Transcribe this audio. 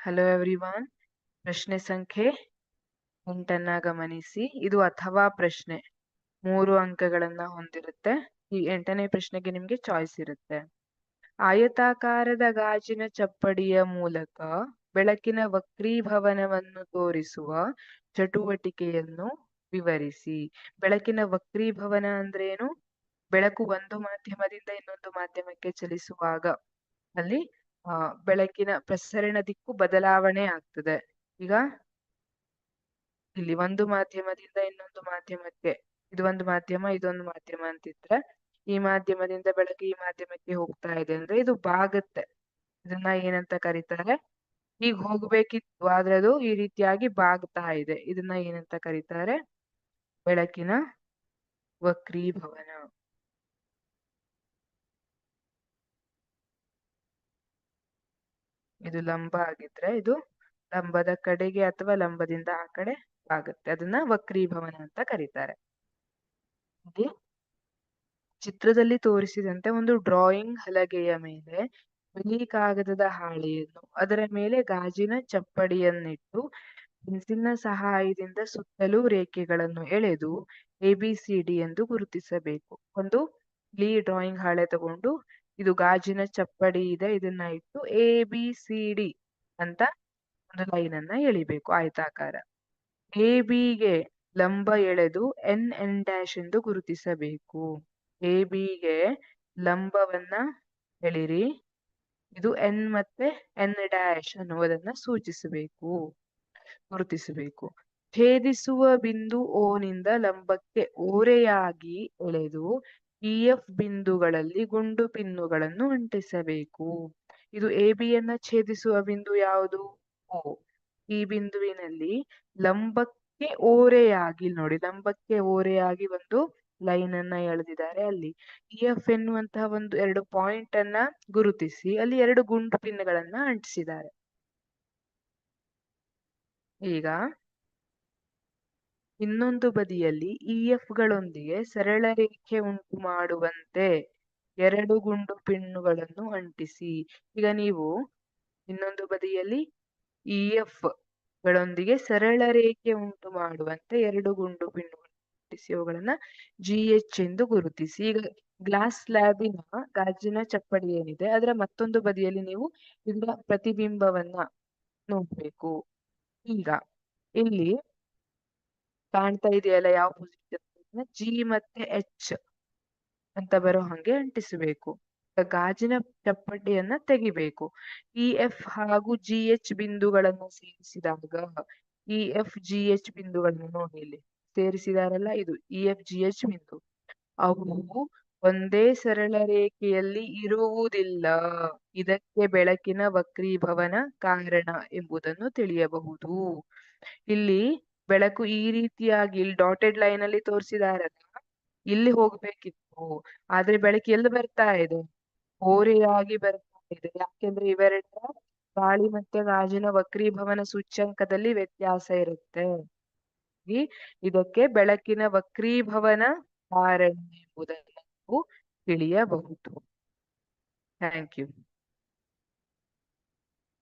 Hello everyone. ಪ್ರಶ್ನೆ ಸಂಖ್ಯೆ 8 ಗಮನಿಸಿ. ಇದು ಅಥವಾ ಪ್ರಶ್ನೆ 3 ಅಂಕಗಳನ್ನ ಹೊಂದಿರುತ್ತೆ. ಈ 8ನೇ ಪ್ರಶ್ನೆಗೆ ನಿಮ್ಗೆ ಚಾಯ್ಸ್ ಇರುತ್ತೆ. ಆಯತಾಕಾರದ ಗಾಜಿನ ಚಪ್ಪಡಿಯ ಮೂಲಕ ಬೆಳಕಿನ ವಕ್ರೀಭವನವನ್ನು ತೋರಿಸುವ ಚಟುವಟಿಕೆಯನ್ನು ವಿವರಿಸಿ. ಬೆಳಕಿನ ವಕ್ರೀಭವನ ಅಂದ್ರೇನು? ಬೆಳಕು ಒಂದು ಮಾಧ್ಯಮದಿಂದ ಇನ್ನೊಂದು ಮಾಧ್ಯಮಕ್ಕೆ ಚಲಿಸುವಾಗ ಅಲ್ಲಿ ಬೆಳಕಿನ ಪ್ರಸರಣ ದಿಕ್ಕು ಬದಲಾವಣೆ ಆಗ್ತದೆ. ಈಗ ಇಲ್ಲಿ ಒಂದು ಮಾಧ್ಯಮದಿಂದ ಇನ್ನೊಂದು ಮಾಧ್ಯಮಕ್ಕೆ, ಇದು ಒಂದು ಮಾಧ್ಯಮ ಇದೊಂದು ಮಾಧ್ಯಮ ಅಂತಿದ್ರೆ, ಈ ಮಾಧ್ಯಮದಿಂದ ಬೆಳಕು ಈ ಮಾಧ್ಯಮಕ್ಕೆ ಹೋಗ್ತಾ ಇದೆ ಅಂದ್ರೆ ಇದು ಬಾಗುತ್ತೆ. ಇದನ್ನ ಏನಂತ ಕರೀತಾರೆ? ಈಗ ಹೋಗ್ಬೇಕಿತ್ತು ಆದ್ರೆ ಅದು ಈ ರೀತಿಯಾಗಿ ಬಾಗ್ತಾ ಇದೆ. ಇದನ್ನ ಏನಂತ ಕರೀತಾರೆ? ಬೆಳಕಿನ ವಕ್ರೀಭವನ. ಇದು ಲಂಬ ಆಗಿದ್ರೆ ಇದು ಲಂಬದ ಕಡೆಗೆ ಅಥವಾ ಲಂಬದಿಂದ ಆ ಕಡೆ ಆಗುತ್ತೆ. ಅದನ್ನ ವಕ್ರೀಭವನ ಅಂತ ಕರೀತಾರೆ. ಇಲ್ಲಿ ಚಿತ್ರದಲ್ಲಿ ತೋರಿಸಿದಂತೆ ಒಂದು ಡ್ರಾಯಿಂಗ್ ಹಲಗೆಯ ಮೇಲೆ ಬಿಳಿ ಕಾಗದದ ಹಾಳೆಯನ್ನು, ಅದರ ಮೇಲೆ ಗಾಜಿನ ಚಪ್ಪಡಿಯನ್ನಿಟ್ಟು ಪೆನ್ಸಿಲ್ನ ಸಹಾಯದಿಂದ ಸುತ್ತಲೂ ರೇಖೆಗಳನ್ನು ಎಳೆದು ABCD ಎಂದು ಗುರುತಿಸಬೇಕು. ಒಂದು ಬಿಳಿ ಡ್ರಾಯಿಂಗ್ ಹಾಳೆ ತಗೊಂಡು ಇದು ಗಾಜಿನ ಚಪ್ಪಡಿ ಇದೆ, ಇದನ್ನ ಇಟ್ಟು ABCD ಅಂತ ಒಂದು ಲೈನ್ ಅನ್ನ ಎಳಿಬೇಕು ಆಯತಾಕಾರ. ABಗೆ ಲಂಬ ಎಳೆದು NN' ಎಂದು ಗುರುತಿಸಬೇಕು. ABಗೆ ಲಂಬವನ್ನ ಎಳಿರಿ, ಇದು N ಮತ್ತೆ N' ಅನ್ನುವುದನ್ನ ಗುರುತಿಸಬೇಕು. ಛೇದಿಸುವ ಬಿಂದು O ನಿಂದ ಲಂಬಕ್ಕೆ ಓರೆಯಾಗಿ ಎಳೆದು EF ಬಿಂದುಗಳಲ್ಲಿ ಗುಂಡು ಪಿನ್ನುಗಳನ್ನು ಅಂಟಿಸಬೇಕು. ಇದು ABಯನ್ನ ಛೇದಿಸುವ ಬಿಂದು ಯಾವುದು? O. ಈ ಬಿಂದುವಿನಲ್ಲಿ ಲಂಬಕ್ಕೆ ಓರೆಯಾಗಿ ನೋಡಿ, ಲಂಬಕ್ಕೆ ಓರೆಯಾಗಿ ಒಂದು ಲೈನ್ ಅನ್ನ ಎಳೆದಿದ್ದಾರೆ. ಅಲ್ಲಿ EF ಎನ್ನುವಂತಹ ಒಂದು 2 ಪಾಯಿಂಟ್ ಅನ್ನ ಗುರುತಿಸಿ ಅಲ್ಲಿ 2 ಗುಂಡು ಪಿನ್ಗಳನ್ನ ಅಂಟಿಸಿದ್ದಾರೆ. ಈಗ ಇನ್ನೊಂದು ಬದಿಯಲ್ಲಿ EF ಗಳೊಂದಿಗೆ ಸರಳ ರೇಖೆ ಉಂಟು ಮಾಡುವಂತೆ 2 ಗುಂಡು ಪಿನ್ನುಗಳನ್ನು ಅಂಟಿಸಿ. ಈಗ ನೀವು ಇನ್ನೊಂದು ಬದಿಯಲ್ಲಿ EF ಗಳೊಂದಿಗೆ ಸರಳ ರೇಖೆ ಉಂಟು ಮಾಡುವಂತೆ 2 ಗುಂಡು ಪಿನ್ನುಗಳನ್ನು ಅಂಟಿಸಿ ಅವುಗಳನ್ನ GH ಎಂದು ಗುರುತಿಸಿ. ಈಗ ಗ್ಲಾಸ್ ಸ್ಲ್ಯಾಬಿನ ಗಾಜಿನ ಚಪ್ಪಡಿ ಏನಿದೆ ಅದರ ಮತ್ತೊಂದು ಬದಿಯಲ್ಲಿ ನೀವು ಇದರ ಪ್ರತಿಬಿಂಬವನ್ನ ನೋಡ್ಬೇಕು. ಈಗ ಇಲ್ಲಿ ಕಾಣ್ತಾ ಇದೆಯಲ್ಲ ಯಾವ ಪೊಸಿಷನ್? G ಮತ್ತೆ H ಅಂತ ಬರೋ ಹಂಗೆ ಅಂಟಿಸಬೇಕು. ಗಾಜಿನ ಚಪ್ಪಡಿಯನ್ನ ತೆಗಿಬೇಕು. EF ಹಾಗೂ GH ಬಿಂದುಗಳನ್ನು ಸೇರಿಸಿದಾಗ EF GH ಬಿಂದುಗಳನ್ನು ನೋಡಿ ಇಲ್ಲಿ ಸೇರಿಸಿದಾರಲ್ಲ, ಇದು EF GH ಬಿಂದು. ಅವು ಒಂದೇ ಸರಳ ರೇಖೆಯಲ್ಲಿ ಇರುವುದಿಲ್ಲ. ಇದಕ್ಕೆ ಬೆಳಕಿನ ವಕ್ರೀಭವನ ಕಾರಣ ಎಂಬುದನ್ನು ತಿಳಿಯಬಹುದು. ಇಲ್ಲಿ ಬೆಳಕು ಈ ರೀತಿಯಾಗಿ ಇಲ್ಲಿ ಡಾಟೆಡ್ ಲೈನ್ ಅಲ್ಲಿ ತೋರಿಸಿದಾರಲ್ಲ, ಇಲ್ಲಿ ಹೋಗ್ಬೇಕಿತ್ತು ಆದ್ರೆ ಬೆಳಕು ಎಲ್ಲಿ ಬರ್ತಾ ಇದೆ? ಓರೆಯಾಗಿ ಬರ್ತಾ ಇದೆ. ಯಾಕೆಂದ್ರೆ ಇವೆರಡರ ಗಾಳಿ ಮತ್ತೆ ಗಾಜಿನ ವಕ್ರೀಭವನ ಸೂಚ್ಯಂಕದಲ್ಲಿ ವ್ಯತ್ಯಾಸ ಇರುತ್ತೆ. ಇದಕ್ಕೆ ಬೆಳಕಿನ ವಕ್ರೀಭವನ ಕಾರಣ ಎಂಬುದನ್ನು ನಾವು ತಿಳಿಯಬಹುದು. Thank you.